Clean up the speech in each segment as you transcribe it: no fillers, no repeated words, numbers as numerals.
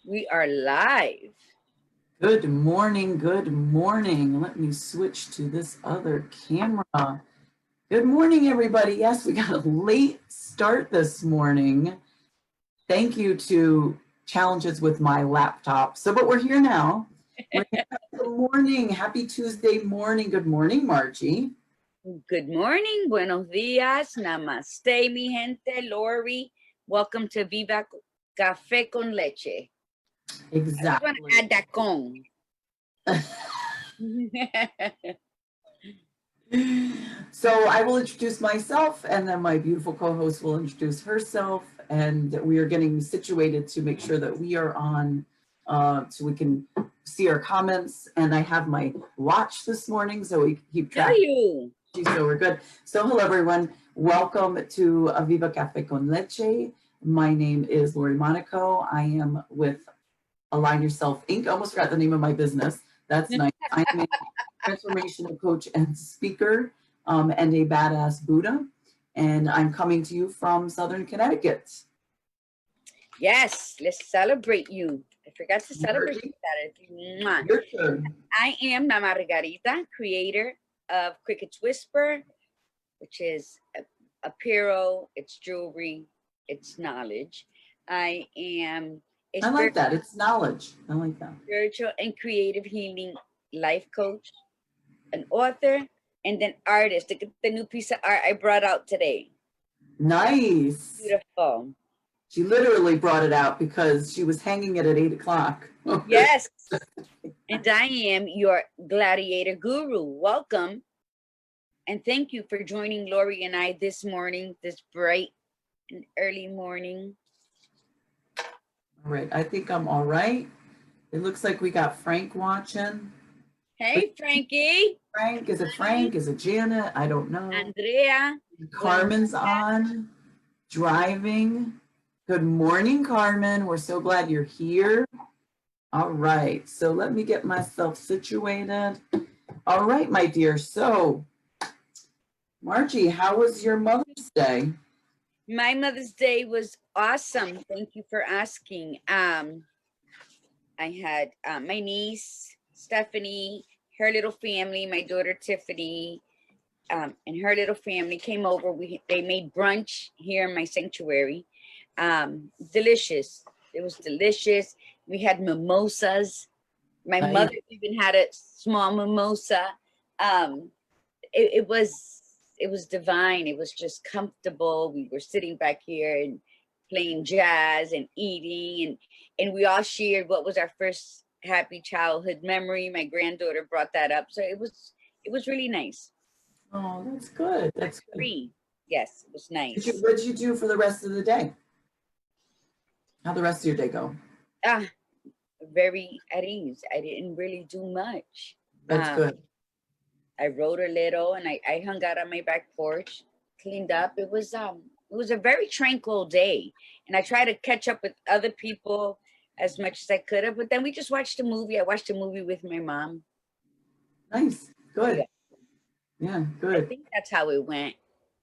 We are live. Good morning, good morning. Let me switch to this other camera. Good morning, everybody. Yes, we got a late start this morning. Thank you to challenges with my laptop. But we're here now. Good morning. Happy Tuesday morning. Good morning, Margie. Good morning. Buenos dias. Namaste, mi gente. Lori. Welcome to Viva Cafe con Leche. Exactly. I want to add that con. So I will introduce myself, and then my beautiful co-host will introduce herself, and we are getting situated to make sure that we are on, so we can see our comments. And I have my watch this morning, so we keep track. So we're good. So hello, everyone. Welcome to Viva Cafe con Leche. My name is Lori Monaco. I am with Align Yourself Inc. I almost forgot the name of my business. That's nice. I'm a transformational coach and speaker, and a badass Buddha. And I'm coming to you from Southern Connecticut. Yes, let's celebrate you. I forgot to celebrate that. Your turn. I am Margarita, creator of Cricket's Whisper, which is apparel, it's jewelry, it's knowledge. I am I like that. It's knowledge. I like that. Spiritual and creative healing life coach, an author, and then artist. Look at the new piece of art I brought out today. Nice. Beautiful. She literally brought it out because she was hanging it at 8 o'clock. Yes. And I am your gladiator guru. Welcome. And thank you for joining Lori and I this morning, this bright and early morning. All right. I think I'm all right. It looks like we got Frank watching. Hey, Frankie. Frank, is it Frank? Is it Janet? I don't know. Andrea. Carmen's on, driving. Good morning, Carmen. We're so glad you're here. All right. So let me get myself situated. All right, my dear. So, Margie, how was your Mother's Day? My Mother's Day was awesome. Thank you for asking. I had my niece, Stephanie, her little family, my daughter, Tiffany, and her little family came over. They made brunch here in my sanctuary. Delicious. It was delicious. We had mimosas. My mother even had a small mimosa. It was divine. It was just comfortable. We were sitting back here and playing jazz and eating, and we all shared what was our first happy childhood memory. My granddaughter brought that up, so it was really nice. Oh, that's good. That's good. Yes, it was nice. What did you do for the rest of the day? How'd the rest of your day go? Very at ease. I didn't really do much. That's good. I wrote a little, and I hung out on my back porch, cleaned up. It was a very tranquil day, and I tried to catch up with other people as much as I could have. But then we just watched a movie. I watched a movie with my mom. Nice, good. Yeah, good. I think that's how it went.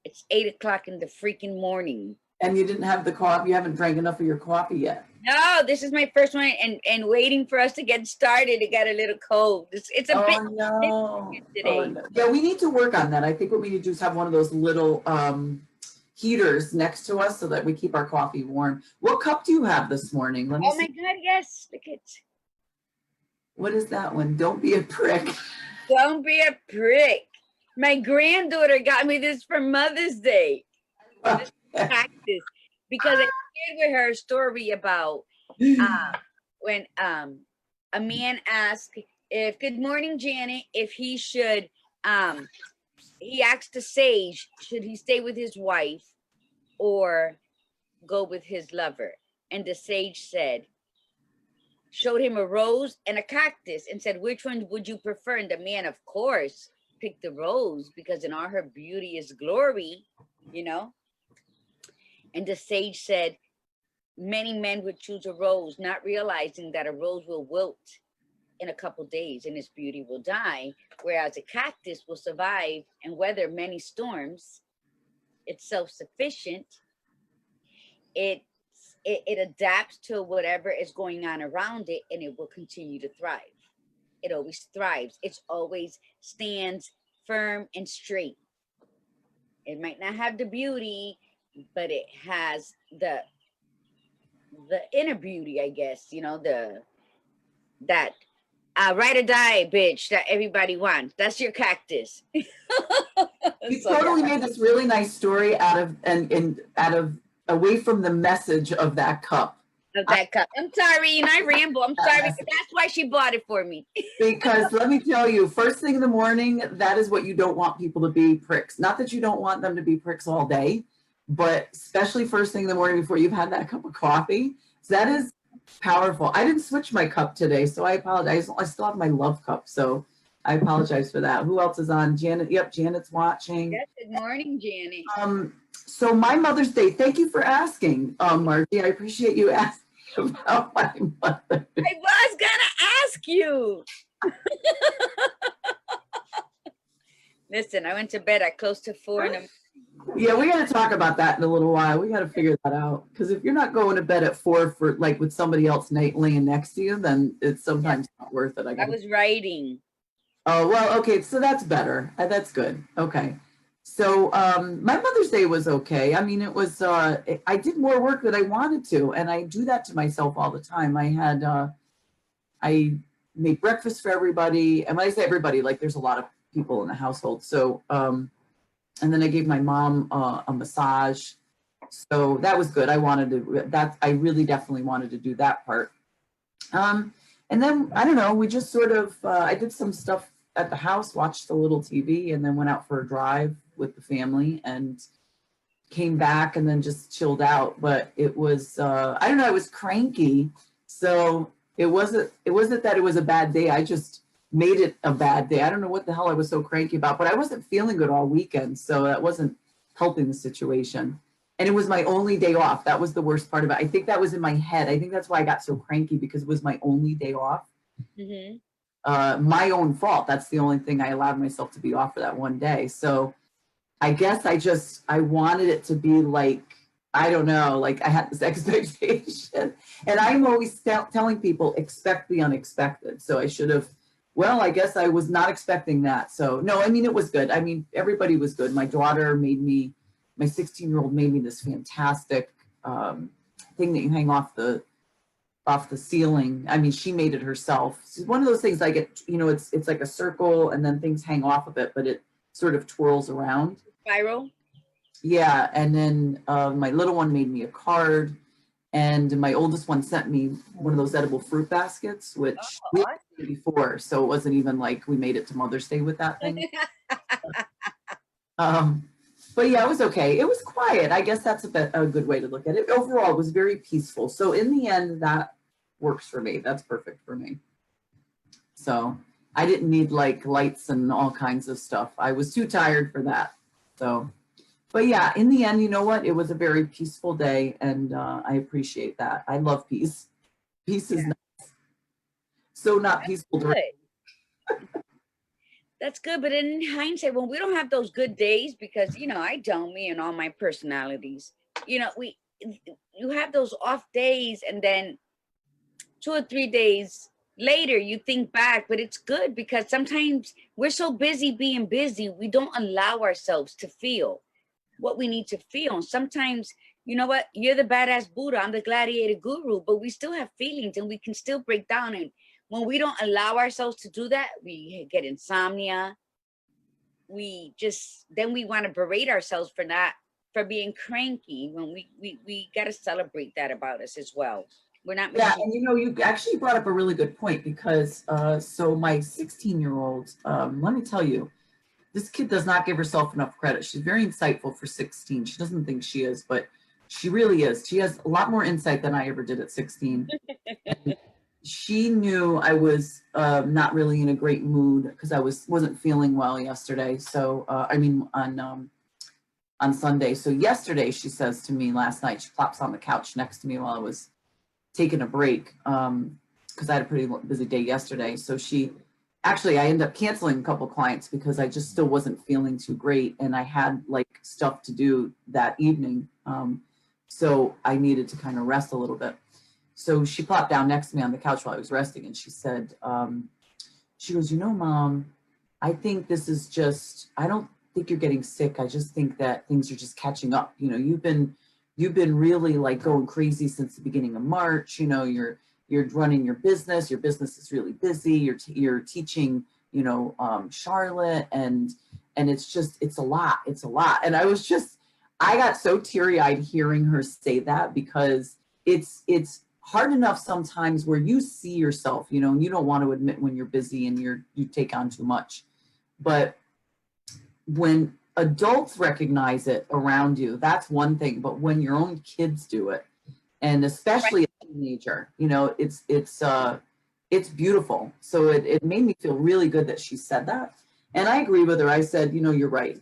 It's 8 o'clock in the freaking morning. And you didn't have the coffee. You haven't drank enough of your coffee yet. No, this is my first one, and waiting for us to get started. It got a little cold. It's a bit today. No. Yeah, we need to work on that. I think what we need to do is have one of those little heaters next to us so that we keep our coffee warm. What cup do you have this morning? Let me see. My God, yes. Look at. What is that one? Don't be a prick. Don't be a prick. My granddaughter got me this for Mother's Day. This cactus, because I shared with her a story about when a man asked if, good morning, Janet, if he should, he asked the sage, should he stay with his wife or go with his lover? And the sage said, showed him a rose and a cactus and said, which one would you prefer? And the man, of course, picked the rose because in all her beauty is glory, you know? And the sage said, many men would choose a rose, not realizing that a rose will wilt in a couple days and its beauty will die, whereas a cactus will survive and weather many storms. It's self-sufficient. It's it adapts to whatever is going on around it, and it will continue to thrive. It always thrives. It's always stands firm and straight. It might not have the beauty, but it has the inner beauty, I guess, you know, that ride or die bitch that everybody wants. That's your cactus. You So, totally made this really nice story out of and out of away from the message of that cup. of that cup. I'm sorry, and I ramble. I'm sorry, but that's why she bought it for me. Because let me tell you, first thing in the morning, that is what you don't want people to be, pricks. Not that you don't want them to be pricks all day, but especially first thing in the morning before you've had that cup of coffee. So that is powerful. I didn't switch my cup today, so I apologize. I still have my love cup, so I apologize for that. Who else is on? Janet. Yep, Janet's watching. Yes, good morning, Janet. So my Mother's Day, thank you for asking, Margie. I appreciate you asking about my mother. I was gonna ask you. Listen, I went to bed at close to 4 in the morning. Yeah, we got to talk about that in a little while. We got to figure that out. Because if you're not going to bed at 4 for like with somebody else laying next to you, then it's sometimes not worth it. I was writing. Oh, well, okay. So that's better. That's good. Okay. So my Mother's Day was okay. I mean, it was, I did more work than I wanted to. And I do that to myself all the time. I made breakfast for everybody. And when I say everybody, like there's a lot of people in the household. So, and then I gave my mom a massage. So that was good. I really definitely wanted to do that part. And then, I don't know, we just sort of, I did some stuff at the house, watched a little TV, and then went out for a drive with the family and came back and then just chilled out. But it was, I don't know, I was cranky. So it wasn't that it was a bad day. I just made it a bad day. I don't know what the hell I was so cranky about, but I wasn't feeling good all weekend. So that wasn't helping the situation. And it was my only day off. That was the worst part of it. I think that was in my head. I think that's why I got so cranky, because it was my only day off. Mm-hmm. My own fault. That's the only thing I allowed myself to be off for that one day. So I guess I wanted it to be like, I don't know, like I had this expectation. And I'm always telling people, expect the unexpected. So I should have, well, I guess I was not expecting that. So no, I mean, it was good. I mean, everybody was good. My daughter my 16-year-old made me this fantastic thing that you hang off the ceiling. I mean, she made it herself. It's one of those things like it's like a circle and then things hang off of it, but it sort of twirls around. Spiral? Yeah. And then my little one made me a card, and my oldest one sent me one of those edible fruit baskets, which we had before. So it wasn't even like we made it to Mother's Day with that thing. But yeah, it was okay. It was quiet. I guess that's a good way to look at it. Overall, it was very peaceful. So in the end, that works for me. That's perfect for me. So I didn't need like lights and all kinds of stuff. I was too tired for that. So, but yeah, in the end, you know what? It was a very peaceful day, and I appreciate that. I love peace. Peace is nice. So not peaceful. That's good, but in hindsight, when we don't have those good days, because I don't, me and all my personalities, you have those off days, and then 2 or 3 days later you think back. But it's good, because sometimes we're so busy being busy, we don't allow ourselves to feel what we need to feel. And sometimes, you know what, you're the badass Buddha, I'm the gladiator guru, but we still have feelings, and we can still break down. And when we don't allow ourselves to do that, we get insomnia. Then we want to berate ourselves for being cranky, when we got to celebrate that about us as well. We're not. Yeah, and you actually brought up a really good point, because so my 16-year-old, let me tell you, this kid does not give herself enough credit. She's very insightful for 16. She doesn't think she is, but she really is. She has a lot more insight than I ever did at 16. She knew I was not really in a great mood, because I wasn't feeling well yesterday. So on Sunday. So yesterday, she says to me last night, she plops on the couch next to me while I was taking a break, because I had a pretty busy day yesterday. So I ended up canceling a couple of clients because I just still wasn't feeling too great, and I had like stuff to do that evening. So I needed to kind of rest a little bit. So she plopped down next to me on the couch while I was resting, and she said, she goes, Mom, I think this is just, I don't think you're getting sick. I just think that things are just catching up. You've been really like going crazy since the beginning of March. You're running your business. Your business is really busy. You're teaching, Charlotte, and it's a lot. It's a lot. And I got so teary-eyed hearing her say that, because it's hard enough sometimes where you see yourself, and you don't want to admit when you're busy and you take on too much. But when adults recognize it around you, that's one thing. But when your own kids do it, and especially a teenager, it's beautiful. So it made me feel really good that she said that. And I agree with her. I said, you're right.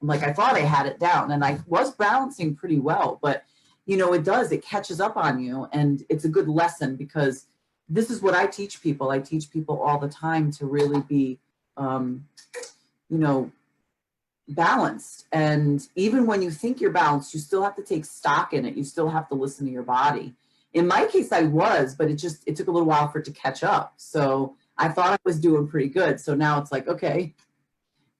Like, I thought I had it down, and I was balancing pretty well, but it catches up on you, and it's a good lesson, because this is what I teach people. I teach people all the time to really be, balanced. And even when you think you're balanced, you still have to take stock in it. You still have to listen to your body. In my case, I was, but it took a little while for it to catch up. So I thought I was doing pretty good. So now it's like, okay,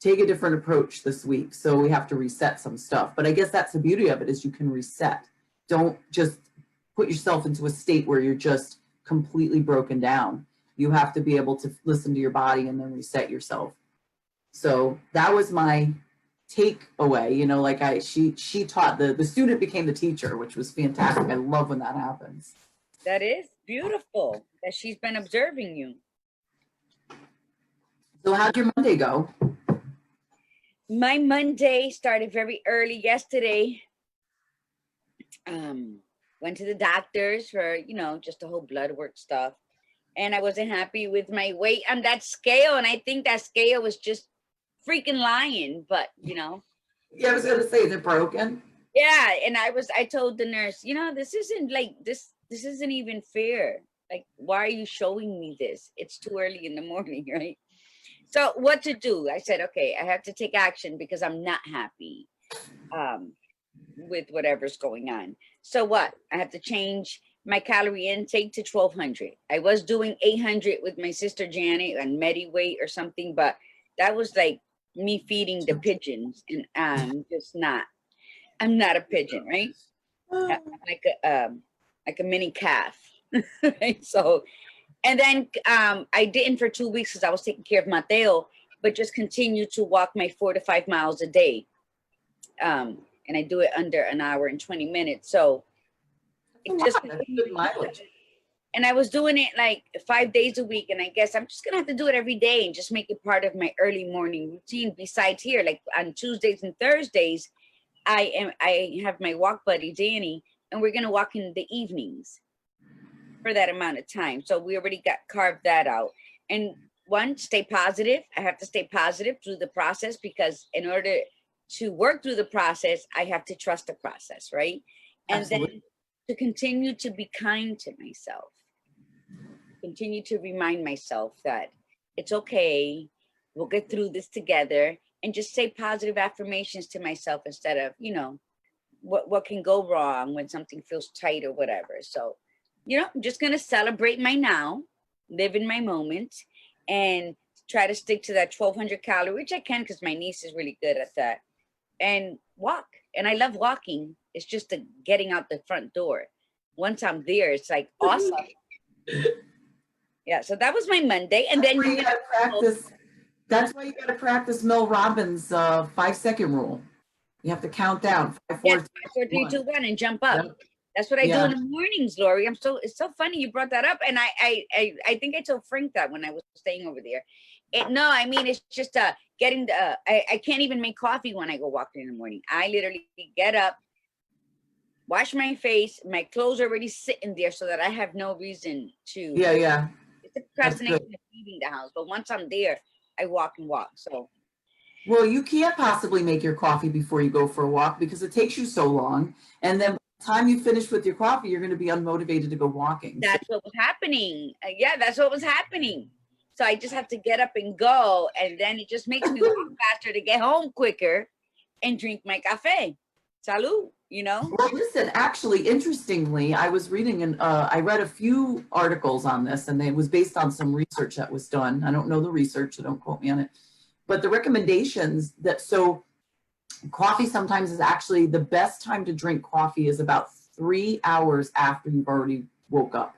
take a different approach this week. So we have to reset some stuff. But I guess that's the beauty of it, is you can reset. Don't just put yourself into a state where you're just completely broken down. You have to be able to listen to your body and then reset yourself. So that was my takeaway. She taught, the student became the teacher, which was fantastic. I love when that happens. That is beautiful that she's been observing you. So how'd your Monday go? My Monday started very early yesterday. Went to the doctors for, just the whole blood work stuff. And I wasn't happy with my weight on that scale. And I think that scale was just freaking lying, but Yeah, I was gonna say, is it broken? Yeah, and I told the nurse, this isn't like this isn't even fair. Like, why are you showing me this? It's too early in the morning, right? So what to do? I said, okay, I have to take action, because I'm not happy with whatever's going on. So what? I have to change my calorie intake to 1,200. I was doing 800 with my sister Janet and Medi weight or something, but that was like me feeding the pigeons, and I'm not a pigeon, right? I'm like a mini calf. Right? So, and then I didn't for 2 weeks, because I was taking care of Mateo, but just continue to walk my 4 to 5 miles a day. And I do it under an hour and 20 minutes. So That's good mileage. And I was doing it like 5 days a week. And I guess I'm just gonna have to do it every day and just make it part of my early morning routine. Besides here, like on Tuesdays and Thursdays, I have my walk buddy, Danny, and we're gonna walk in the evenings for that amount of time. So we already carved that out. And one, stay positive. I have to stay positive through the process, because in order to work through the process, I have to trust the process, right? And Absolutely. Then to continue to be kind to myself. Continue to remind myself that it's okay, we'll get through this together, and just say positive affirmations to myself instead of, what can go wrong when something feels tight or whatever. So, I'm just going to celebrate my now, live in my moment, and try to stick to that 1,200 calorie, which I can, because my niece is really good at that, and walk. And I love walking. It's just the getting out the front door. Once I'm there, it's like awesome. Yeah, so that was my Monday. And then you gotta practice. That's why you gotta practice Mel Robbins' 5-second rule. You have to count down 5, 4, 3, 2, 1, and jump up. Yep. That's what I do in the mornings, Lori. It's so funny you brought that up, and I think I told Frank that when I was staying over there. It's just getting the. I can't even make coffee when I go walking in the morning. I literally get up, wash my face, my clothes are already sitting there, so that I have no reason to. Yeah. It's a procrastination of leaving the house, but once I'm there, I walk and walk. So. Well, you can't possibly make your coffee before you go for a walk, because it takes you so long, and then by the time you finish with your coffee, you're going to be unmotivated to go walking. That's what was happening. That's what was happening. So I just have to get up and go, and then it just makes me walk faster to get home quicker and drink my cafe. salud, you know? Well, listen, actually, interestingly, I was reading and I read a few articles on this, and it was based on some research that was done. I don't know the research, so don't quote me on it. But the recommendations that, so coffee sometimes is actually the best time to drink coffee is about 3 hours after you've already woke up.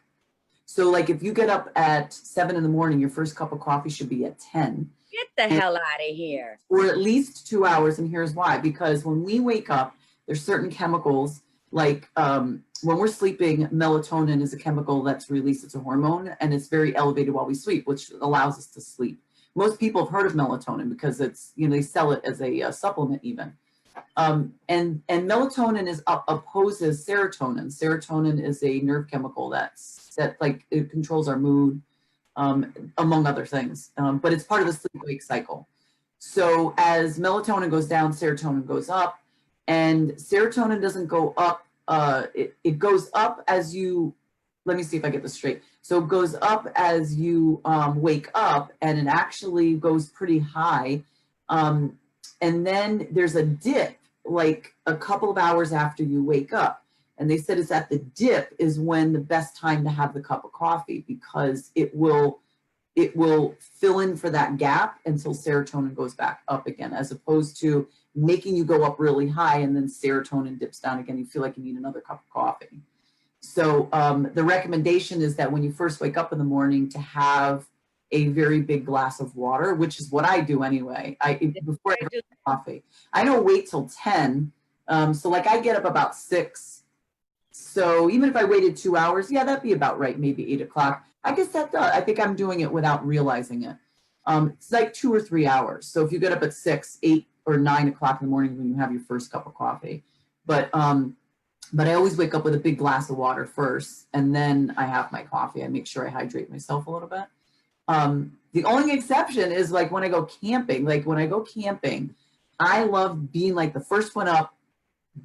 So like if you get up at 7 in the morning, your first cup of coffee should be at 10. Get the hell out of here. Or at least 2 hours. And here's why, because when we wake up, there's certain chemicals like when we're sleeping, melatonin is a chemical that's released. It's a hormone and it's very elevated while we sleep, which allows us to sleep. Most people have heard of melatonin because it's, you know, they sell it as a supplement even. And melatonin is opposes serotonin. Serotonin is a nerve chemical that like it controls our mood, among other things. But it's part of the sleep-wake cycle. So as melatonin goes down, serotonin goes up, and serotonin doesn't go up. It goes up as you, let me see if I get this straight. So it goes up as you wake up, and it actually goes pretty high. And then there's a dip like a couple of hours after you wake up. And they said it's at the dip is when the best time to have the cup of coffee, because it will fill in for that gap until serotonin goes back up again, as opposed to making you go up really high and then serotonin dips down again. You feel like you need another cup of coffee. So the recommendation is that when you first wake up in the morning to have a very big glass of water, which is what I do anyway. Before I drink coffee, I don't wait till 10. So like I get up about 6. So even if I waited 2 hours, yeah, that'd be about right. Maybe 8 o'clock. I guess that does. I think I'm doing it without realizing it. It's like 2 or 3 hours. So if you get up at 6, 8 or 9 o'clock in the morning when you have your first cup of coffee, but I always wake up with a big glass of water first, and then I have my coffee. I make sure I hydrate myself a little bit. The only exception is like when I go camping. Like when I go camping, I love being like the first one up,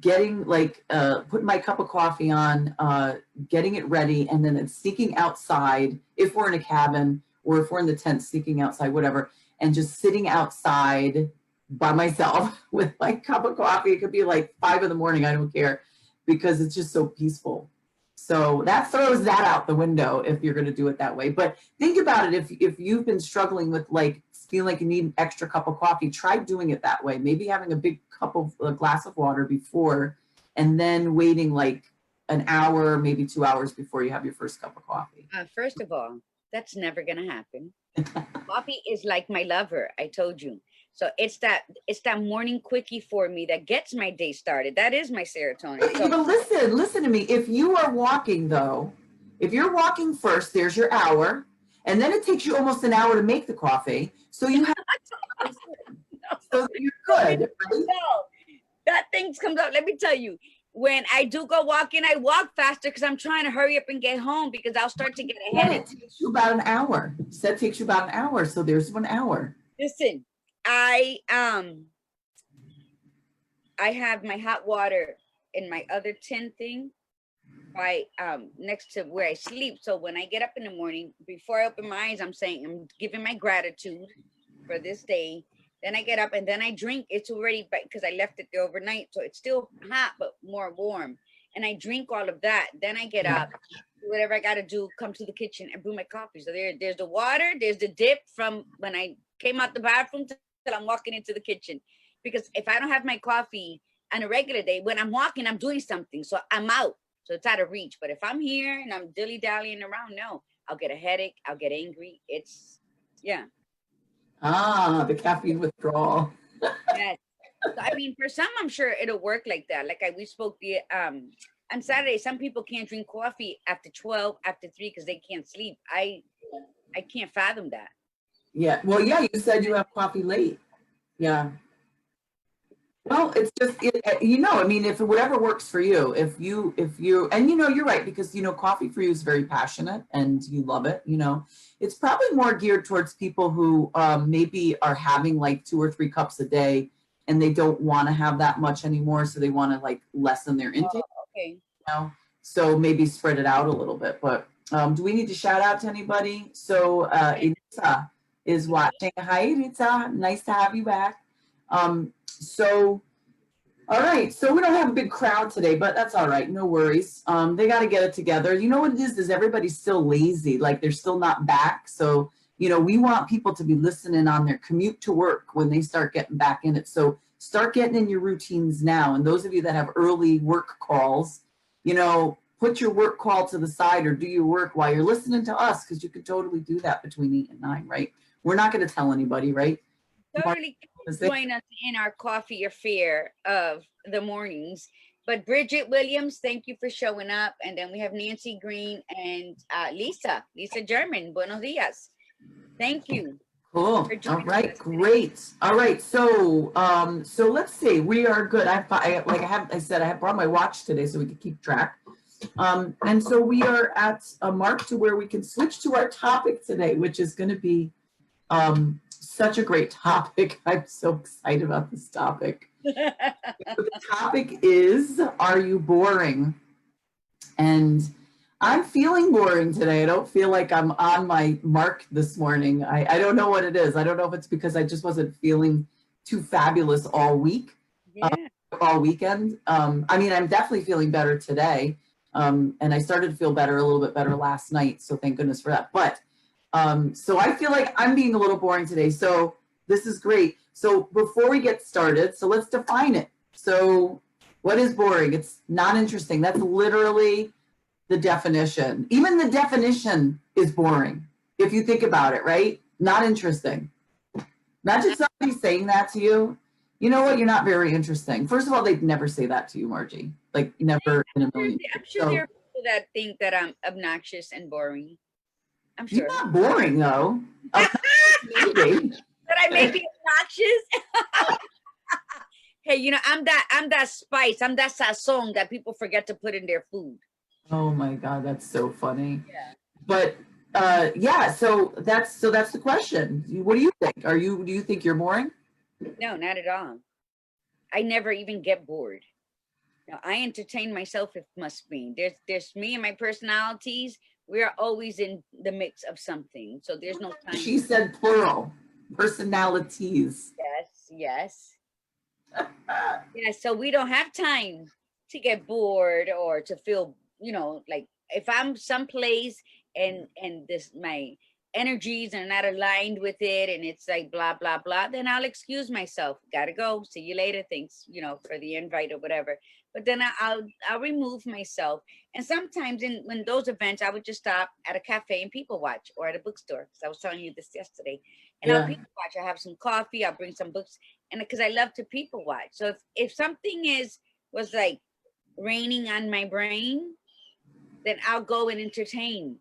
getting like putting my cup of coffee on, getting it ready, and then sneaking outside if we're in a cabin or if we're in the tent, sneaking outside, whatever, and just sitting outside by myself with my cup of coffee. It could be like 5 in the morning, I don't care, because it's just so peaceful. So that throws that out the window if you're going to do it that way. But think about it. If you've been struggling with like feeling like you need an extra cup of coffee, try doing it that way. Maybe having a glass of water before, and then waiting like an hour, maybe 2 hours before you have your first cup of coffee. First of all, that's never going to happen. Coffee is like my lover, I told you. So it's that morning quickie for me that gets my day started. That is my serotonin. So, but listen to me. If you are walking though, if you're walking first, there's your hour, and then it takes you almost an hour to make the coffee. So you have so you're good. Right? No, that thing comes out. Let me tell you, when I do go walking, I walk faster because I'm trying to hurry up and get home because I'll start to get a headache. It takes you about an hour. It takes you about an hour. So there's 1 hour. Listen, I have my hot water in my other tin thing by next to where I sleep. So when I get up in the morning, before I open my eyes, I'm giving my gratitude for this day. Then I get up and then I drink. It's already, because I left it there overnight, so it's still hot but more warm. And I drink all of that. Then I get up, do whatever I got to do, come to the kitchen and brew my coffee. So there's the water, there's the dip from when I came out the bathroom till I'm walking into the kitchen. Because if I don't have my coffee on a regular day, when I'm walking, I'm doing something, so I'm out. So it's out of reach. But if I'm here and I'm dilly-dallying around, no, I'll get a headache. I'll get angry. Yeah. Ah, the caffeine withdrawal. Yes. So, I mean, for some, I'm sure it'll work like that. Like we spoke on Saturday, some people can't drink coffee after 12, after 3, because they can't sleep. I can't fathom that. Yeah. Well, yeah, you said you have coffee late. Yeah. Well, it's just, I mean, if whatever works for you, if you, and you're right, because, coffee for you is very passionate and you love it, it's probably more geared towards people who maybe are having like 2 or 3 cups a day and they don't want to have that much anymore. So they want to like lessen their intake. Oh, okay. So maybe spread it out a little bit, but do we need to shout out to anybody? So Itza is watching. Hi, Itza. Nice to have you back. So All right, so we don't have a big crowd today, but that's all right. No worries. They got to get it together. You know what it is everybody's still lazy, like they're still not back. So, we want people to be listening on their commute to work when they start getting back in it. So start getting in your routines now. And those of you that have early work calls, put your work call to the side or do your work while you're listening to us, because you could totally do that between 8 and 9, right? We're not going to tell anybody, right? Totally join us in our coffee affair of the mornings. But Bridget Williams, thank you for showing up. And then we have Nancy Green and Lisa German. Buenos dias. Thank you. Cool. All right, great. All right, so let's see. We are good. I said, I have brought my watch today so we can keep track. And so we are at a mark to where we can switch to our topic today, which is going to be such a great topic. I'm so excited about this topic. The topic is, are you boring? And I'm feeling boring today. I don't feel like I'm on my mark this morning. I don't know what it is. I don't know if it's because I just wasn't feeling too fabulous all week, all weekend. I'm definitely feeling better today. And I started to feel better, a little bit better last night. So thank goodness for that. But so I feel like I'm being a little boring today. So this is great. So before we get started, so let's define it. So what is boring? It's not interesting. That's literally the definition. Even the definition is boring. If you think about it, right? Not interesting. Imagine somebody saying that to you. You know what? You're not very interesting. First of all, they'd never say that to you, Margie. Like never in a million years. I'm sure there are people that think that I'm obnoxious and boring. I'm sure. You're not boring though. Maybe. But I may be obnoxious. Hey, I'm that spice. I'm that sazon that people forget to put in their food. Oh my God, that's so funny. Yeah. But so that's the question. What do you think? Do you think you're boring? No, not at all. I never even get bored. No, I entertain myself if must be. There's me and my personalities. We are always in the mix of something. So there's no time. She said plural. Personalities. Yes. Yeah, so we don't have time to get bored or to feel, like if I'm someplace and this my energies are not aligned with it and it's like blah blah blah, then I'll excuse myself. Gotta go. See you later. Thanks, for the invite or whatever. But then I'll remove myself. And sometimes when those events, I would just stop at a cafe and people watch, or at a bookstore. Because I was telling you this yesterday. And I'll people watch. I have some coffee. I'll bring some books, and because I love to people watch. So if something was like raining on my brain, then I'll go and entertain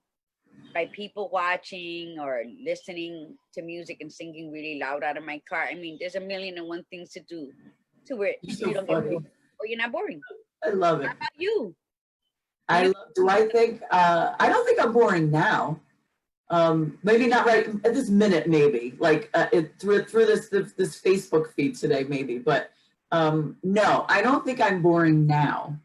by people watching or listening to music and singing really loud out of my car. I mean, there's a million and one things to do to where you don't get bored or you're not boring. I love it. How about you? I don't think I'm boring now. Maybe not right at this minute, maybe like through this Facebook feed today, maybe, but no, I don't think I'm boring now.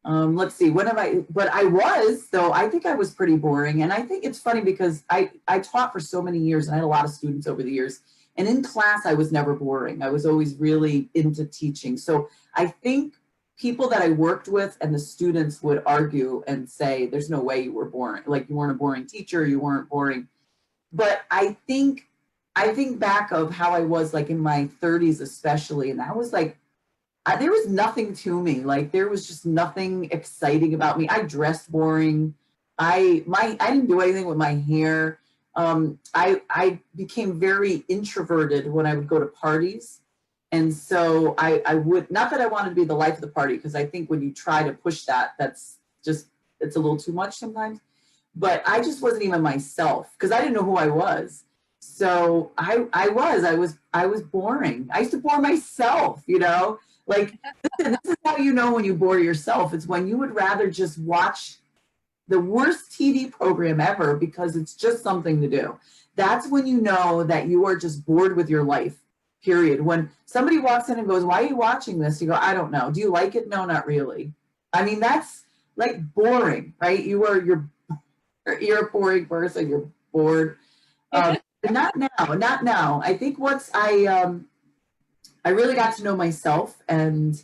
Let's see, but I was, though, I think I was pretty boring. And I think it's funny because I taught for so many years and I had a lot of students over the years, and in class, I was never boring. I was always really into teaching. So I think people that I worked with and the students would argue and say, there's no way you were boring. Like you weren't a boring teacher, you weren't boring. But I think back of how I was like in my 30s, especially, and I was like, there was nothing to me. Like there was just nothing exciting about me. I dressed boring. I didn't do anything with my hair. I became very introverted when I would go to parties. And so I would, not that I wanted to be the life of the party, because I think when you try to push that, it's a little too much sometimes. But I just wasn't even myself because I didn't know who I was. So I was boring. I used to bore myself, Like, this is how you know when you bore yourself. It's when you would rather just watch the worst TV program ever because it's just something to do. That's when you know that you are just bored with your life, period. When somebody walks in and goes, why are you watching this? You go, I don't know. Do you like it? No, not really. I mean, that's like boring, right? You're a boring person. You're bored. Not now. I think once I really got to know myself and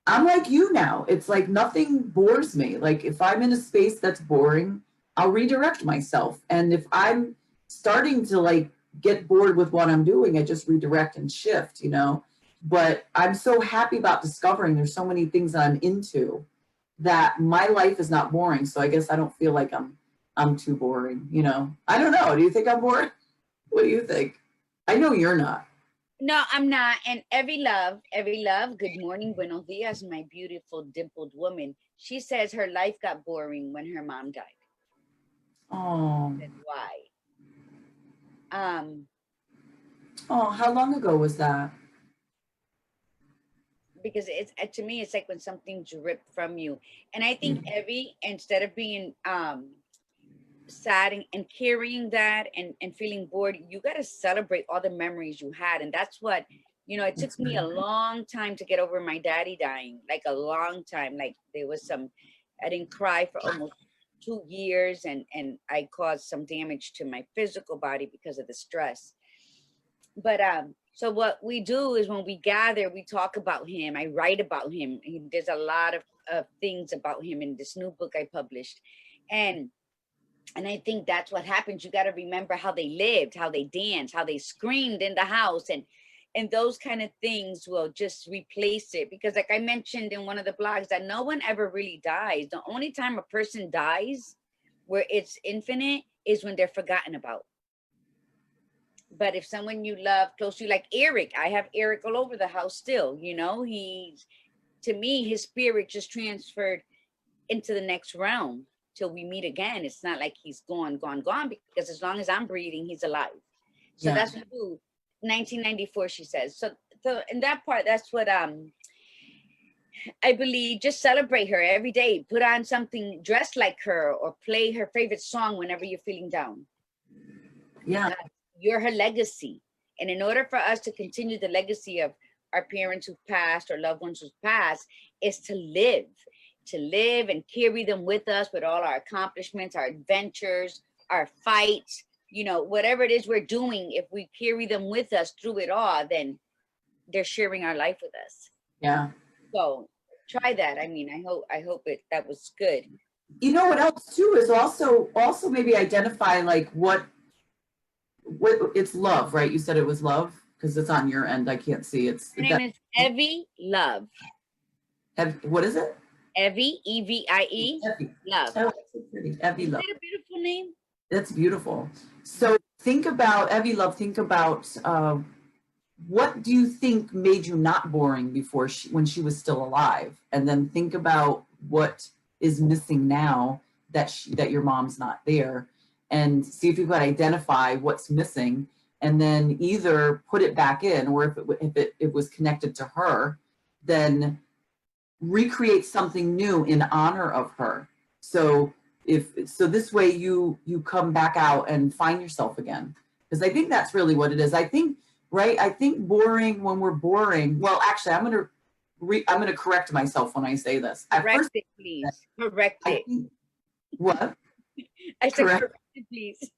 I'm like you now. It's like nothing bores me. Like if I'm in a space that's boring, I'll redirect myself. And if I'm starting to like get bored with what I'm doing, I just redirect and shift, you know. But I'm so happy about discovering there's so many things that I'm into that my life is not boring. So I guess I don't feel like I'm too boring, you know. I don't know. Do you think I'm boring? What do you think? I know you're not. No, I'm not. And every love, good morning, buenos dias, my beautiful dimpled woman. She says her life got boring when her mom died. Oh, That's why. Um, oh, how long ago was that? because it's to me, it's like when something's ripped from you. And I think every instead of being sad and carrying that and feeling bored, you got to celebrate all the memories you had. And that's what, you know, it took That's me a right. long time to get over my daddy dying, like a long time. Like there was some, I didn't cry for almost 2 years, and I caused some damage to my physical body because of the stress. But so what we do is when we gather, we talk about him. I write about him. There's a lot of things about him in this new book I published. And I think that's what happens. You got to remember how they lived, how they danced, how they screamed in the house, and those kind of things will just replace it. Because like I mentioned in one of the blogs, that no one ever really dies. The only time a person dies where it's infinite is when they're forgotten about. But if someone you love close to you, like Eric, I have Eric all over the house still, you know, he's, to me, his spirit just transferred into the next realm till we meet again. It's not like he's gone, because as long as I'm breathing, he's alive. So Yeah. that's what we do. 1994, she says. So in that part, that's what I believe. Just celebrate her every day. Put on something, dress like her, or play her favorite song whenever you're feeling down. Yeah. Because you're her legacy. And in order for us to continue the legacy of our parents who passed or loved ones who passed, is to live and carry them with us with all our accomplishments, our adventures, our fights, you know, whatever it is we're doing. If we carry them with us through it all, then they're sharing our life with us. Yeah. So try that. I mean, I hope that was good. You know what else too is also maybe identify like what it's love, right? You said it was love because it's on your end. I can't see. It's Her name that. is Evie Love. What is it? Evie, Evie, Evie. Love. Oh, that's so pretty. Evie Isn't love. that a beautiful name? That's beautiful. So think about Evie love. Think about what do you think made you not boring before when she was still alive, and then think about what is missing now that your mom's not there, and see if you could identify what's missing, and then either put it back in, or if it was connected to her, then recreate something new in honor of her. So this way you come back out and find yourself again, because I think that's really what it is. I think, right, I think boring, when we're boring, well, actually I'm going to correct myself when I say this. Correct it, please. Correct it. What? I said correct it, please.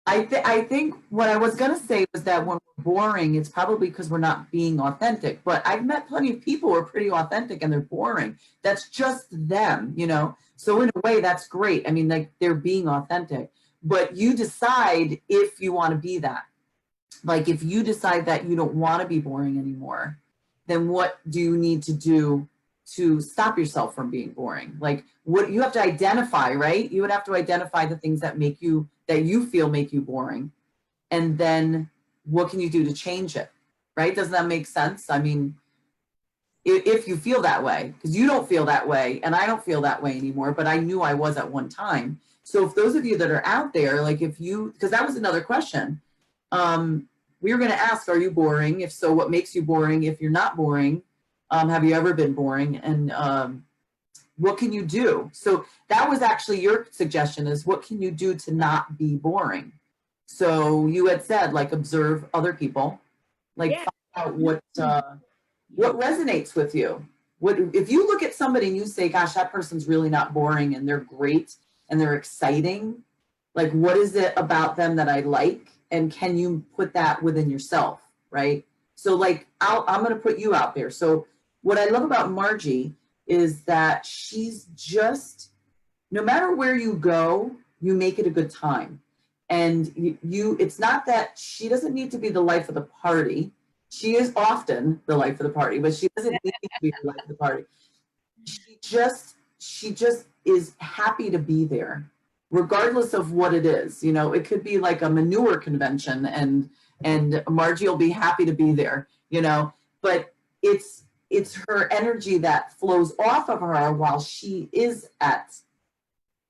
I think what I was going to say was that when we're boring, it's probably because we're not being authentic. But I've met plenty of people who are pretty authentic and they're boring. That's just them, you know? So in a way, that's great. I mean, like they're being authentic. But you decide if you want to be that. Like if you decide that you don't want to be boring anymore, then what do you need to do to stop yourself from being boring? Like what you have to identify, right? You would have to identify the things that you feel make you boring. And then what can you do to change it? Right? Doesn't that make sense? I mean, if you feel that way, because you don't feel that way and I don't feel that way anymore, but I knew I was at one time. So if those of you that are out there, like because that was another question. We were going to ask, are you boring? If so, what makes you boring? If you're not boring, have you ever been boring? And what can you do? So that was actually your suggestion, is what can you do to not be boring? So you had said, like, observe other people, like find out what resonates with you. What if you look at somebody and you say, gosh, that person's really not boring and they're great and they're exciting. Like, what is it about them that I like? And can you put that within yourself, right? So like, I'm going to put you out there. So what I love about Margie is that she's just, no matter where you go, you make it a good time. And it's not that she doesn't need to be the life of the party. She is often the life of the party, but she doesn't need to be the life of the party. She just is happy to be there, regardless of what it is. You know, it could be like a manure convention, and Margie will be happy to be there, you know, but it's her energy that flows off of her while she is at,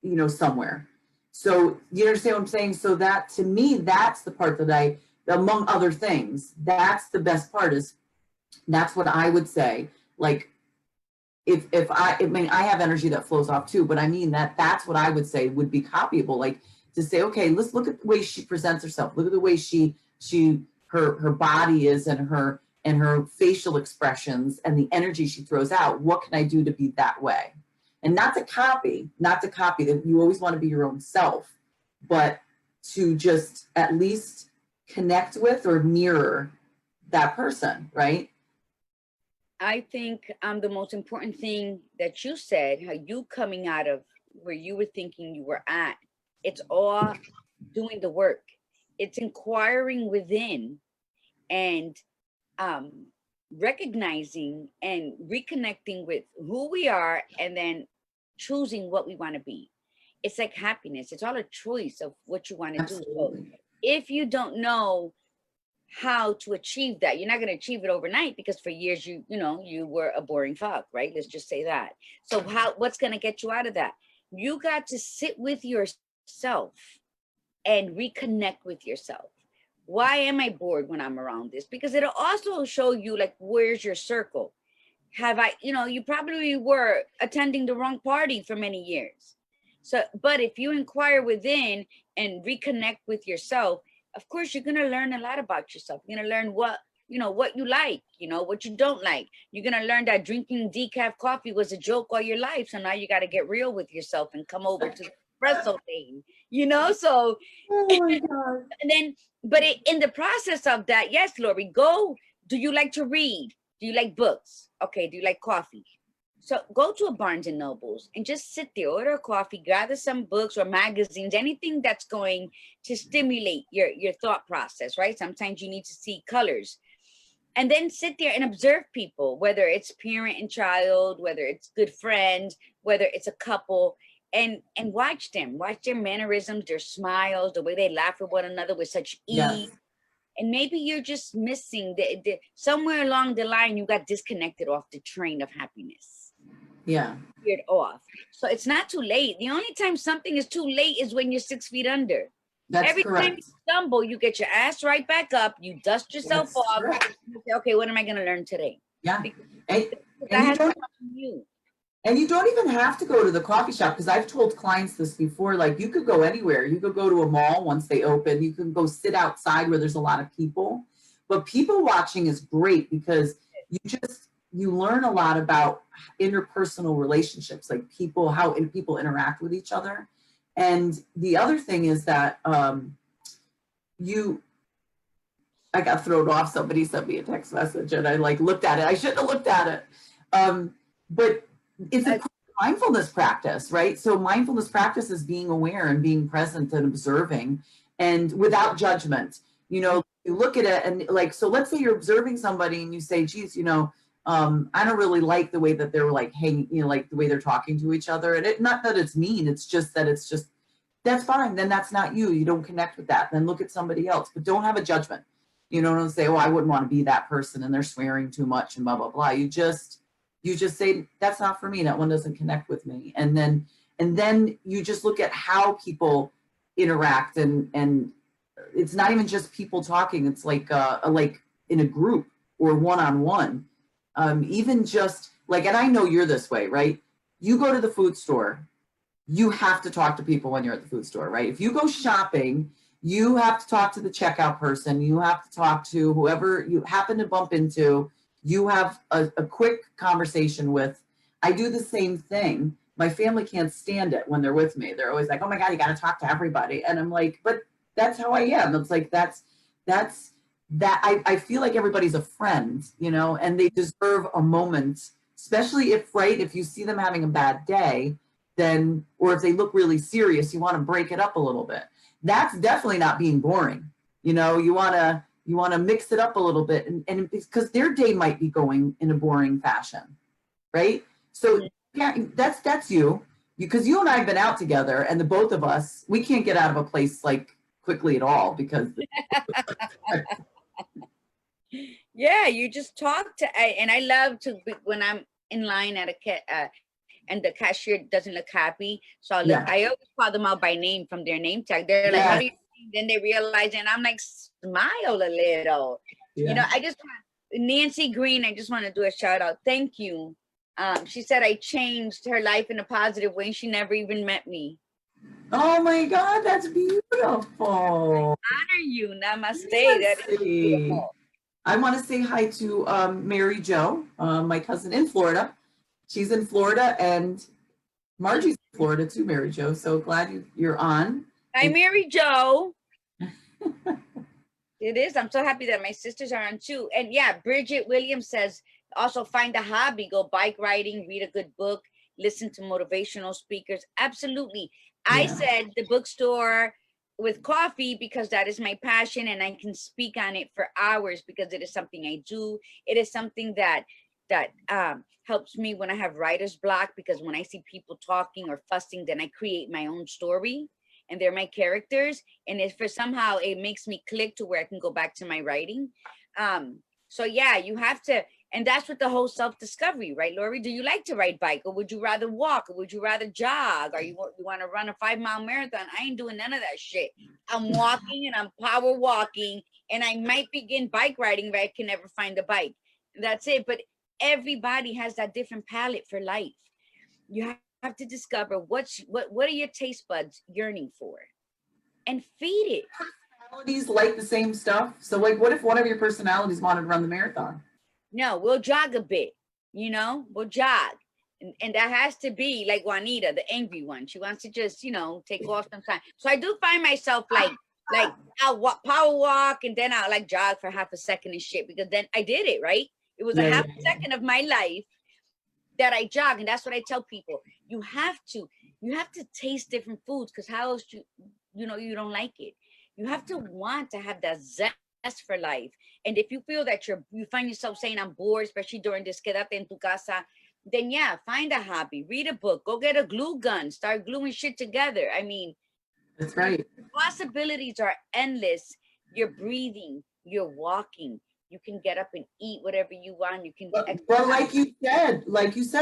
you know, somewhere. So you understand what I'm saying? So that, to me, that's the part that among other things, that's the best part, is that's what I would say. Like, I mean, I have energy that flows off too, but I mean that's what I would say would be copyable. Like, to say, okay, let's look at the way she presents herself. Look at the way her body is, and her facial expressions and the energy she throws out. What can I do to be that way? And not to copy, that you always want to be your own self, but to just at least connect with or mirror that person, right? I think the most important thing that you said, how you coming out of where you were thinking you were at, it's all doing the work. It's inquiring within and recognizing and reconnecting with who we are, and then choosing what we want to be. It's like happiness. It's all a choice of what you want to do. So if you don't know how to achieve that, you're not going to achieve it overnight, because for years you were a boring fuck, right? Let's just say that. So what's going to get you out of that? You got to sit with yourself and reconnect with yourself. Why am I bored when I'm around this? Because it'll also show you, like, where's your circle? Have I, you probably were attending the wrong party for many years. So, but if you inquire within and reconnect with yourself, of course, you're going to learn a lot about yourself. You're going to learn what you like, what you don't like. You're going to learn that drinking decaf coffee was a joke all your life. So now you got to get real with yourself and come over to the espresso thing, so. Oh my God. And then, but in the process of that, yes, Lori, do you like to read? Do you like books? Okay. Do you like coffee? So go to a Barnes and Nobles and just sit there, order a coffee, gather some books or magazines, anything that's going to stimulate your thought process, right? Sometimes you need to see colors. And then sit there and observe people, whether it's parent and child, whether it's good friends, whether it's a couple, and watch their mannerisms, their smiles, the way they laugh with one another with such ease. Yes. And maybe you're just missing somewhere along the line, you got disconnected off the train of happiness. Yeah. Veered off. So it's not too late. The only time something is too late is when you're 6 feet under. That's Every correct. time you stumble, you get your ass right back up, you dust yourself That's off. correct. You say, okay, what am I going to learn today? Yeah. And you don't even have to go to the coffee shop, because I've told clients this before. Like, you could go anywhere. You could go to a mall once they open. You can go sit outside where there's a lot of people. But people watching is great, because you learn a lot about interpersonal relationships, like how people interact with each other. And the other thing is that I got thrown off. Somebody sent me a text message and I looked at it. I shouldn't have looked at it. But it's a mindfulness practice, right? So mindfulness practice is being aware and being present and observing, and without judgment. You look at it and so let's say you're observing somebody and you say, geez, I don't really like the way that they're hanging, the way they're talking to each other. And not that it's mean, it's just that's fine. Then that's not you. You don't connect with that. Then look at somebody else, but don't have a judgment. Don't say, oh, I wouldn't want to be that person and they're swearing too much and blah, blah, blah. You just say, that's not for me. That one doesn't connect with me. And then you just look at how people interact, and it's not even just people talking. It's like in a group or one-on-one. Even just and I know you're this way, right? You go to the food store, you have to talk to people when you're at the food store, right? If you go shopping, you have to talk to the checkout person. You have to talk to whoever you happen to bump into. You have a quick conversation with. I do the same thing. My family can't stand it when they're with me. They're always like, oh my God, you got to talk to everybody. And I'm like, but that's how I am. It's like, that's that I feel like everybody's a friend, you know, and they deserve a moment, especially if, right, if you see them having a bad day, then, or if they look really serious, you want to break it up a little bit. That's definitely not being boring. You know, you want to mix it up a little bit, and because their day might be going in a boring fashion, right? So yeah, that's you, because you and I have been out together, and the both of us, we can't get out of a place like quickly at all because Yeah, you just talk to, and I love to when I'm in line at a and the cashier doesn't look happy. So yeah. I always call them out by name from their name tag. They're like, how Yes. do you think? Then they realize, and I'm like, smile a little. Yeah. You know, I just want Nancy Green, I just want to do a shout out. Thank you. She said I changed her life in a positive way. She never even met me. Oh my God, that's beautiful. Honor you. Namaste. That is beautiful. I want to say hi to Mary Jo, my cousin in Florida. She's in Florida, and Margie's in Florida too, Mary Jo. So glad you're on. Hi, Mary Jo. It is. I'm so happy that my sisters are on too. And yeah, Bridget Williams says also find a hobby, go bike riding, read a good book, listen to motivational speakers. Absolutely. I Yeah. said the bookstore with coffee because that is my passion and I can speak on it for hours because it is something I do. It is something that helps me when I have writer's block, because when I see people talking or fussing, then I create my own story and they're my characters. And if for somehow it makes me click to where I can go back to my writing. So yeah, you have to, and that's what the whole self-discovery, right, Lori? Do you like to ride bike, or would you rather walk, or would you rather jog, or you want to run a 5-mile marathon? I ain't doing none of that shit. I'm walking and I'm power walking, and I might begin bike riding, but I can never find the bike. That's it. But everybody has that different palette for life. You have to discover what are your taste buds yearning for, and feed it. Personalities like the same stuff. So, like, what if one of your personalities wanted to run the marathon? No, we'll jog a bit, you know, we'll jog. And that has to be like Juanita, the angry one. She wants to just, you know, take off some time. So I do find myself like I'll power walk and then I'll like jog for half a second and shit, because then I did it, right? It was a half a second of my life that I jog. And that's what I tell people. You have to taste different foods, because how else you know, you don't like it. You have to want to have that zest for life. And if you feel that you find yourself saying I'm bored, especially during this quédate en tu casa, then yeah, find a hobby, read a book, go get a glue gun, start gluing shit together. I mean, that's right. Possibilities are endless. You're breathing, you're walking, you can get up and eat whatever you want. You can well, like you said,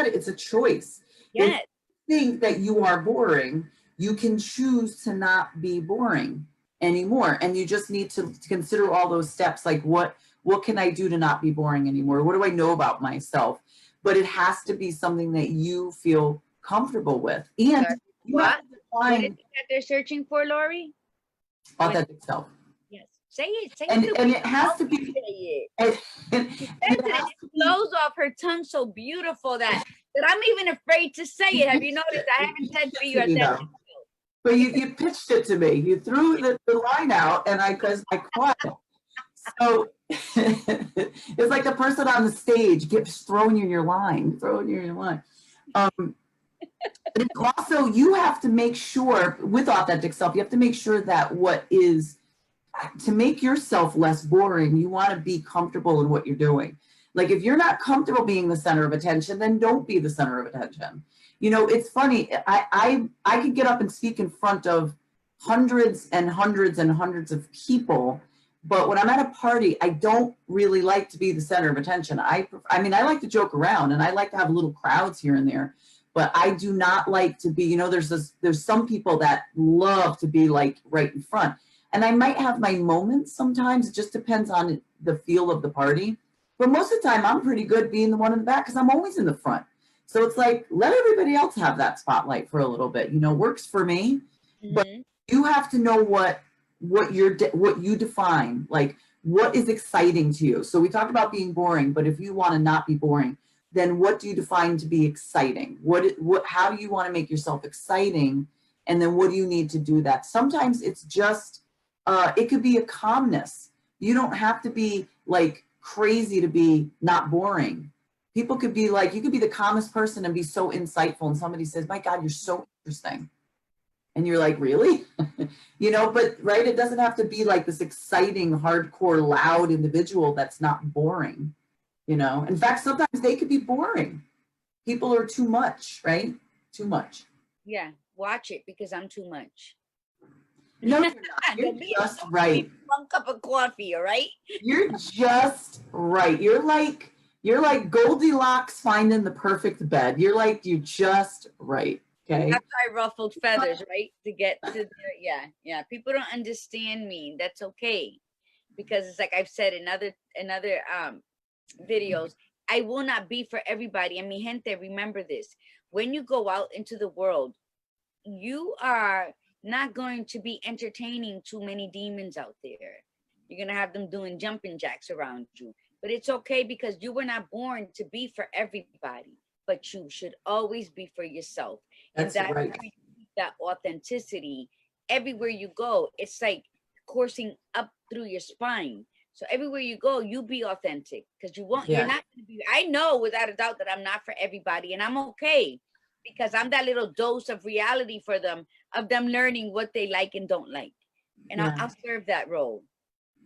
it's a choice. Yes. If you think that you are boring, you can choose to not be boring anymore, and you just need to consider all those steps, like what can I do to not be boring anymore? What do I know about myself? But it has to be something that you feel comfortable with. And you have to define what is it that they're searching for, Lori? Authentic self. Yes, say it. And it has to be. It flows off her tongue so beautiful that I'm even afraid to say it. Have you noticed? I haven't said for you. But you pitched it to me. You threw the line out, and I caught it. So it's like the person on the stage keeps throwing you your line. But also, you have to make sure, with authentic self, you have to make sure that what is, to make yourself less boring, you want to be comfortable in what you're doing. Like, if you're not comfortable being the center of attention, then don't be the center of attention. You know, it's funny. I could get up and speak in front of hundreds and hundreds and hundreds of people, but when I'm at a party, I don't really like to be the center of attention. I mean, I like to joke around and I like to have little crowds here and there, but I do not like to be, you know, there's some people that love to be like right in front. And I might have my moments sometimes. It just depends on the feel of the party. But most of the time, I'm pretty good being the one in the back because I'm always in the front. So it's like, let everybody else have that spotlight for a little bit. You know, works for me. Mm-hmm. But you have to know what you define, like what is exciting to you. So we talked about being boring, but if you want to not be boring, then what do you define to be exciting? How do you want to make yourself exciting? And then what do you need to do that? Sometimes it's just, it could be a calmness. You don't have to be like crazy to be not boring. People could be like, you could be the calmest person and be so insightful, and somebody says, my God, you're so interesting. And you're like, really? You know, but right, it doesn't have to be like this exciting, hardcore, loud individual that's not boring. You know, in fact, sometimes they could be boring. People are too much, right? Too much. Yeah, watch it, because I'm too much. No, you're not. You're just right. One cup of coffee, all right? You're just right. You're like Goldilocks finding the perfect bed. You're just right. Okay. That's why I ruffled feathers, right? To get to the, yeah. People don't understand me. That's okay. Because it's like I've said in other videos, I will not be for everybody. And mi gente, remember this. When you go out into the world, you are not going to be entertaining too many demons out there. You're going to have them doing jumping jacks around you. But it's okay, because you were not born to be for everybody, but you should always be for yourself. That's and right. That authenticity, everywhere you go, it's like coursing up through your spine. So everywhere you go, you be authentic, because you won't, you're not going to be, I know without a doubt that I'm not for everybody, and I'm okay, because I'm that little dose of reality for them, of them learning what they like and don't like. And I'll serve that role,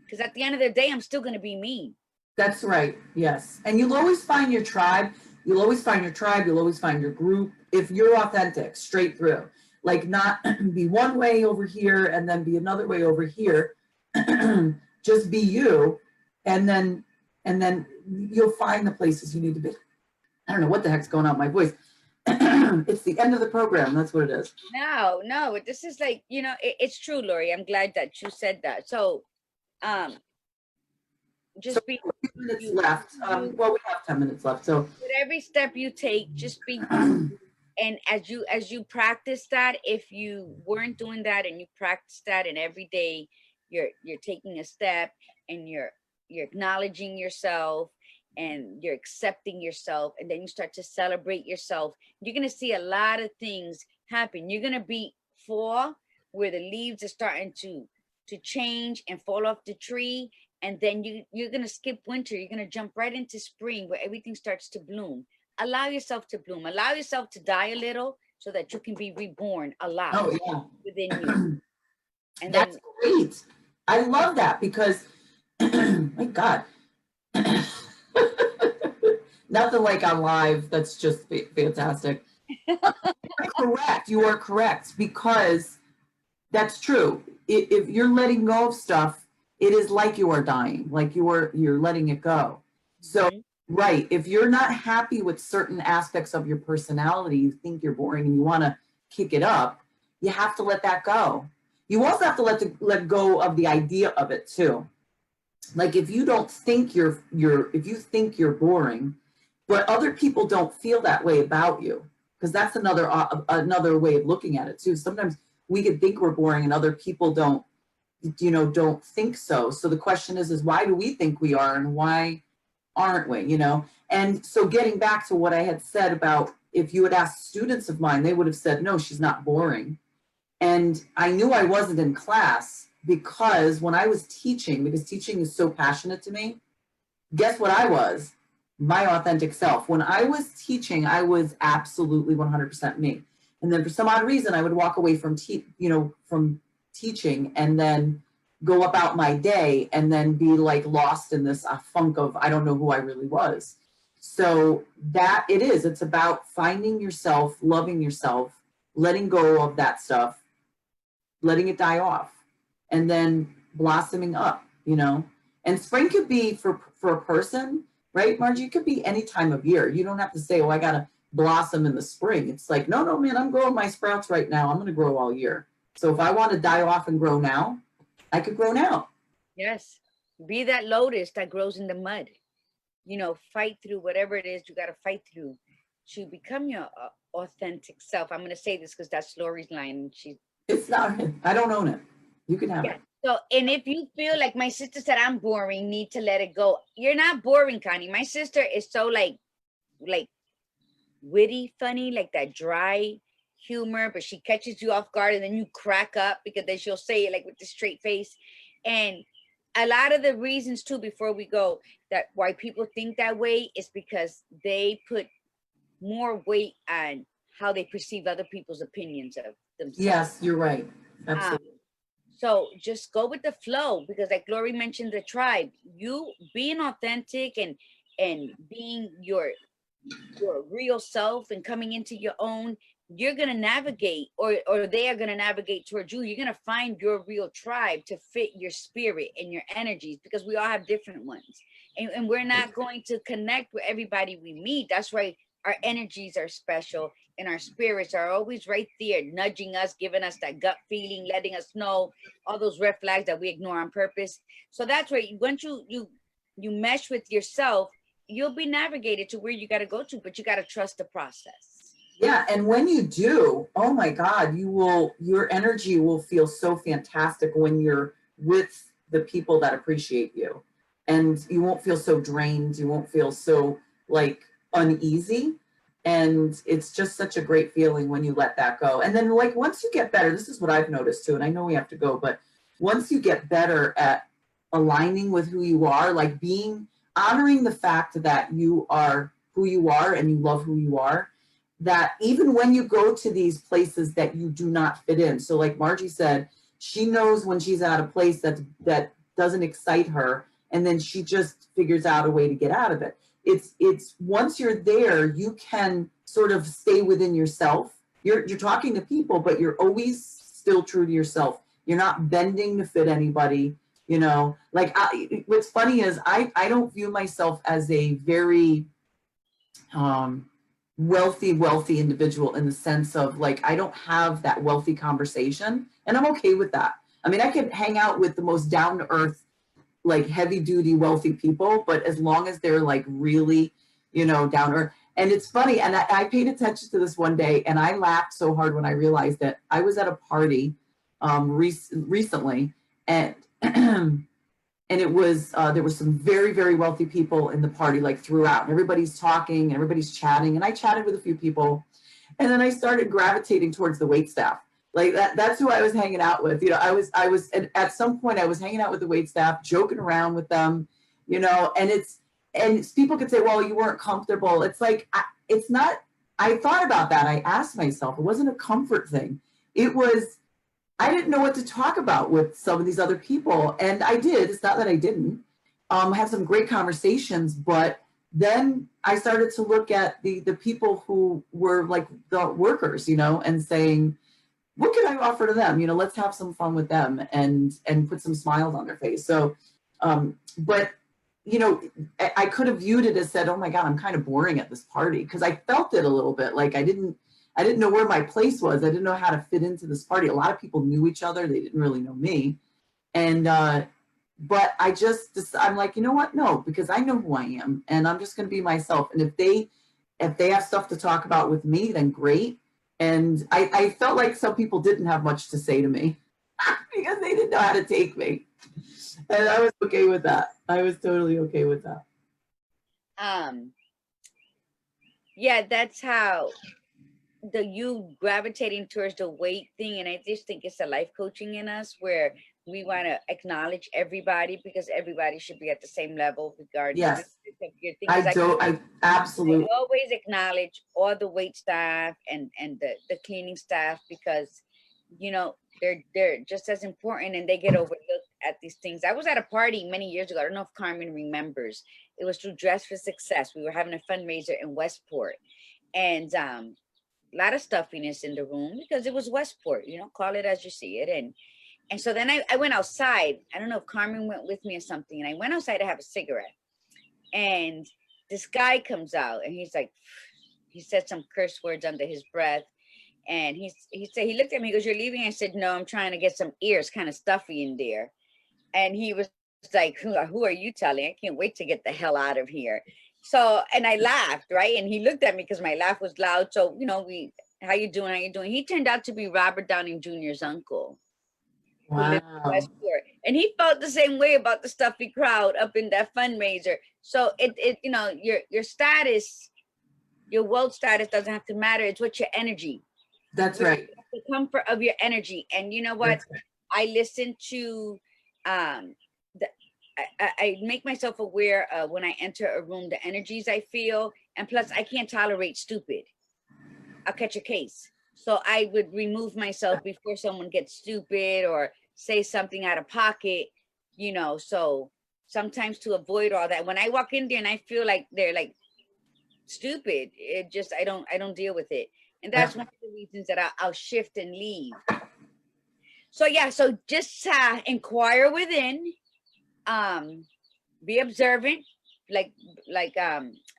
because at the end of the day, I'm still going to be me. That's right. Yes. And you'll always find your tribe. You'll always find your tribe. You'll always find your group. If you're authentic, straight through, like not be one way over here and then be another way over here. Just be you. And then you'll find the places you need to be. I don't know what the heck's going on with my voice. It's the end of the program. That's what it is. No, this is like, you know, it's true, Lori. I'm glad that you said that. So, just be 2 minutes left. Well, we have 10 minutes left. So with every step you take, just be you. And as you practice that, if you weren't doing that and you practice that, and every day you're taking a step, and you're acknowledging yourself, and you're accepting yourself, and then you start to celebrate yourself, you're going to see a lot of things happen. You're going to be fall, where the leaves are starting to change and fall off the tree. And then you're going to skip winter. You're going to jump right into spring, where everything starts to bloom. Allow yourself to bloom. Allow yourself to die a little, so that you can be reborn alive within you. And that's great. I love that, because, my God, nothing like on live. That's just fantastic. Correct. You are correct, because that's true. If you're letting go of stuff, it is like you are dying, like you're letting it go. So, right, if you're not happy with certain aspects of your personality, you think you're boring and you want to kick it up, you have to let that go. You also have to let go of the idea of it too. Like if you don't think if you think you're boring, but other people don't feel that way about you, because that's another way of looking at it too. Sometimes we could think we're boring and other people don't think so. So the question is why do we think we are, and why aren't we, And so getting back to what I had said about, if you had asked students of mine, they would have said, no, she's not boring. And I knew I wasn't in class, because when I was teaching, because teaching is so passionate to me, guess what I was? My authentic self. When I was teaching, I was absolutely 100% me. And then for some odd reason, I would walk away from teaching and then go about my day and then be like lost in this funk of, I don't know who I really was. So it's about finding yourself, loving yourself, letting go of that stuff, letting it die off, and then blossoming up, And spring could be for a person, right, Margie? It could be any time of year. You don't have to say, oh, I got to blossom in the spring. It's like, no, man, I'm growing my sprouts right now. I'm going to grow all year. So if I want to die off and grow now, I could grow now. Yes. Be that lotus that grows in the mud. Fight through whatever it is you got to fight through to become your authentic self. I'm going to say this because that's Lori's line. It's not, I don't own it. You can have it. So, and if you feel like my sister said I'm boring, need to let it go. You're not boring, Connie. My sister is so like witty, funny, like that dry humor, but she catches you off guard and then you crack up, because then she'll say it like with the straight face. And a lot of the reasons too, before we go, that why people think that way is because they put more weight on how they perceive other people's opinions of themselves. Yes, you're right. Um, Absolutely. so just go with the flow, because like Lori mentioned, the tribe, you being authentic and being your real self and coming into your own, you're going to navigate, or they are going to navigate towards you. You're going to find your real tribe to fit your spirit and your energies, because we all have different ones, and we're not going to connect with everybody we meet. That's why our energies are special, and our spirits are always right there, nudging us, giving us that gut feeling, letting us know all those red flags that we ignore on purpose. So that's where once you mesh with yourself, you'll be navigated to where you got to go to, but you got to trust the process. Yeah, and when you do, oh my God, your energy will feel so fantastic when you're with the people that appreciate you. And you won't feel so drained, you won't feel so like uneasy. And it's just such a great feeling when you let that go. And then like once you get better, this is what I've noticed too, and I know we have to go, but once you get better at aligning with who you are, like honoring the fact that you are who you are and you love who you are, that even when you go to these places that you do not fit in. So like Margie said, she knows when she's at a place that doesn't excite her, and then she just figures out a way to get out of it. It's once you're there, you can sort of stay within yourself. You're talking to people, but you're always still true to yourself. You're not bending to fit anybody, you know. Like what's funny is I don't view myself as a very wealthy individual, in the sense of like, I don't have that wealthy conversation, and I'm okay with that. I mean, I can hang out with the most down to earth, like heavy duty, wealthy people, but as long as they're like really, you know, down to earth. And it's funny, and I paid attention to this one day, and I laughed so hard when I realized that I was at a party recently, and and it was there were some very, very wealthy people in the party, like throughout, and everybody's talking, everybody's chatting, and I chatted with a few people, and then I started gravitating towards the wait staff. Like that's who I was hanging out with. You know, I was and at some point I was hanging out with the wait staff, joking around with them, you know, and people could say, well, you weren't comfortable. It's like, it's not, I thought about that. I asked myself, it wasn't a comfort thing. It was, I didn't know what to talk about with some of these other people. And I did, it's not that I didn't have some great conversations, but then I started to look at the people who were like the workers, you know, and saying, what can I offer to them? You know, let's have some fun with them and put some smiles on their face. So, but you know, I could have viewed it as said, oh my God, I'm kind of boring at this party, because I felt it a little bit like I didn't know where my place was. I didn't know how to fit into this party. A lot of people knew each other. They didn't really know me. And, but I'm like, you know what? No, because I know who I am, and I'm just going to be myself. And if they have stuff to talk about with me, then great. And I felt like some people didn't have much to say to me because they didn't know how to take me. And I was okay with that. I was totally okay with that. Yeah, that's how you gravitating towards the weight thing. And I just think it's a life coaching in us, where we want to acknowledge everybody, because everybody should be at the same level regardless Yes. of your thing. I absolutely I always acknowledge all the wait staff and the cleaning staff, because you know they're just as important, and they get overlooked at these things. I was at a party many years ago. I don't know if Carmen remembers. It was through Dress for Success. We were having a fundraiser in Westport, and a lot of stuffiness in the room, because it was Westport, you know, call it as you see it. And so then I went outside. I don't know if Carmen went with me or something, and I went outside to have a cigarette, and this guy comes out, and he's like, he said some curse words under his breath. And he said, he looked at me, he goes, you're leaving? I said, no, I'm trying to get some ears, kind of stuffy in there. And he was like, who are you telling? I can't wait to get the hell out of here. So, and I laughed, right? And he looked at me because my laugh was loud. So, you know, how you doing? How you doing? He turned out to be Robert Downey Jr.'s uncle. Who lived in Westport. And he felt the same way about the stuffy crowd up in that fundraiser. So it you know, your status, your wealth status doesn't have to matter. It's what your energy. That's right. The comfort of your energy. And you know what? I listened to I make myself aware when I enter a room, the energies I feel, and plus I can't tolerate stupid. I'll catch a case. So I would remove myself before someone gets stupid or say something out of pocket, you know. So sometimes to avoid all that, when I walk in there and I feel like they're like stupid, it just I don't deal with it. And that's one of the reasons that I'll shift and leave. So yeah, so just inquire within, be observant, like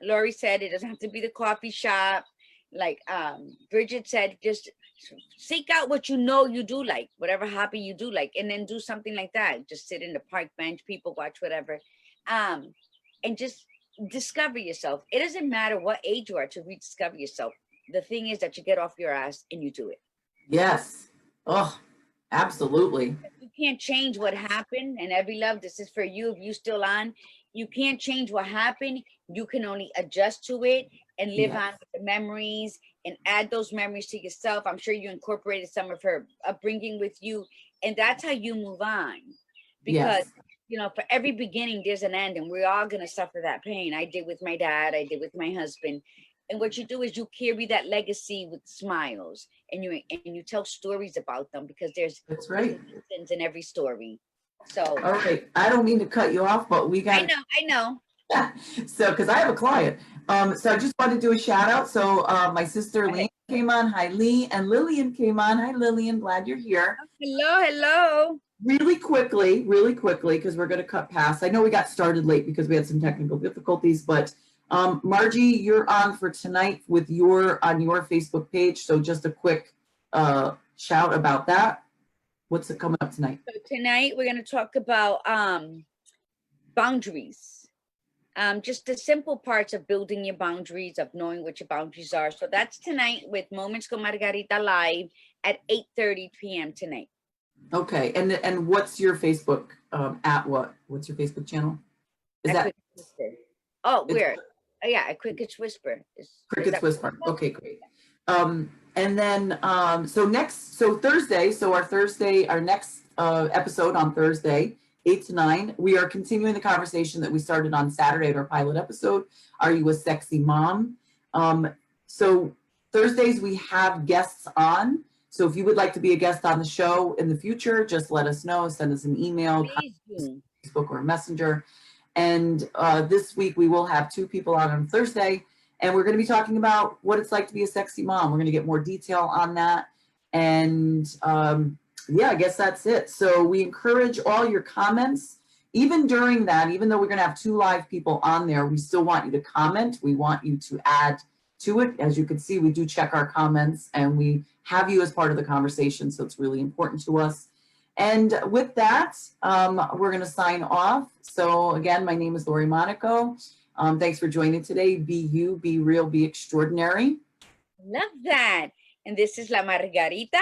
Lori said, it doesn't have to be the coffee shop. Like Bridget said, just seek out what you know you do like, whatever hobby you do like, and then do something like that. Just sit in the park bench, people watch, whatever, and just discover yourself. It doesn't matter what age you are to rediscover yourself. The thing is that you get off your ass and you do it. Yes. Oh, absolutely. You can't change what happened. And every love, this is for you. If you still on, you can't change what happened. You can only adjust to it and live on with the memories and add those memories to yourself. I'm sure you incorporated some of her upbringing with you, and that's how you move on. Because you know, for every beginning there's an end, and we're all going to suffer that pain. I did with my dad, I did with my husband. And what you do is you carry that legacy with smiles, and you tell stories about them, because there's lessons in every story. So all right, I don't mean to cut you off, but we got I know. So because I have a client, so I just wanted to do a shout out. So my sister Lee came on. Hi Lee. And Lillian came on. Hi Lillian, glad you're here. Hello. Really quickly, because we're going to cut past. I know we got started late because we had some technical difficulties, but Margie, you're on for tonight with on your Facebook page. So just a quick shout about that. What's it coming up tonight? So tonight we're going to talk about boundaries. Just the simple parts of building your boundaries, of knowing what your boundaries are. So that's tonight with Moments con Margarita live at 8:30 p.m. tonight. Okay, and what's your Facebook what's your Facebook channel? Is that where? Yeah, a Cricket's Whisper. Cricket's Whisper. Okay, great. And then so Thursday, our next episode on Thursday, 8 to 9, we are continuing the conversation that we started on Saturday at our pilot episode. Are you a sexy mom? So Thursdays we have guests on. So if you would like to be a guest on the show in the future, just let us know. Send us an email, Facebook or Messenger. And this week we will have 2 people on Thursday, and we're going to be talking about what it's like to be a sexy mom. We're going to get more detail on that. And yeah, I guess that's it. So we encourage all your comments, even during that, even though we're going to have 2 live people on there, we still want you to comment. We want you to add to it. As you can see, we do check our comments and we have you as part of the conversation. So it's really important to us. And with that, we're going to sign off. So again, my name is Lori Monaco. Thanks for joining today. Be you, be real, be extraordinary. Love that. And this is La Margarita.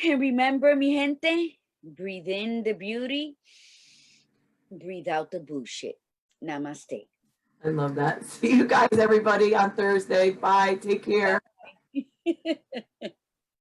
And remember, mi gente, breathe in the beauty, breathe out the bullshit. Namaste. I love that. See you guys, everybody, on Thursday. Bye. Take care.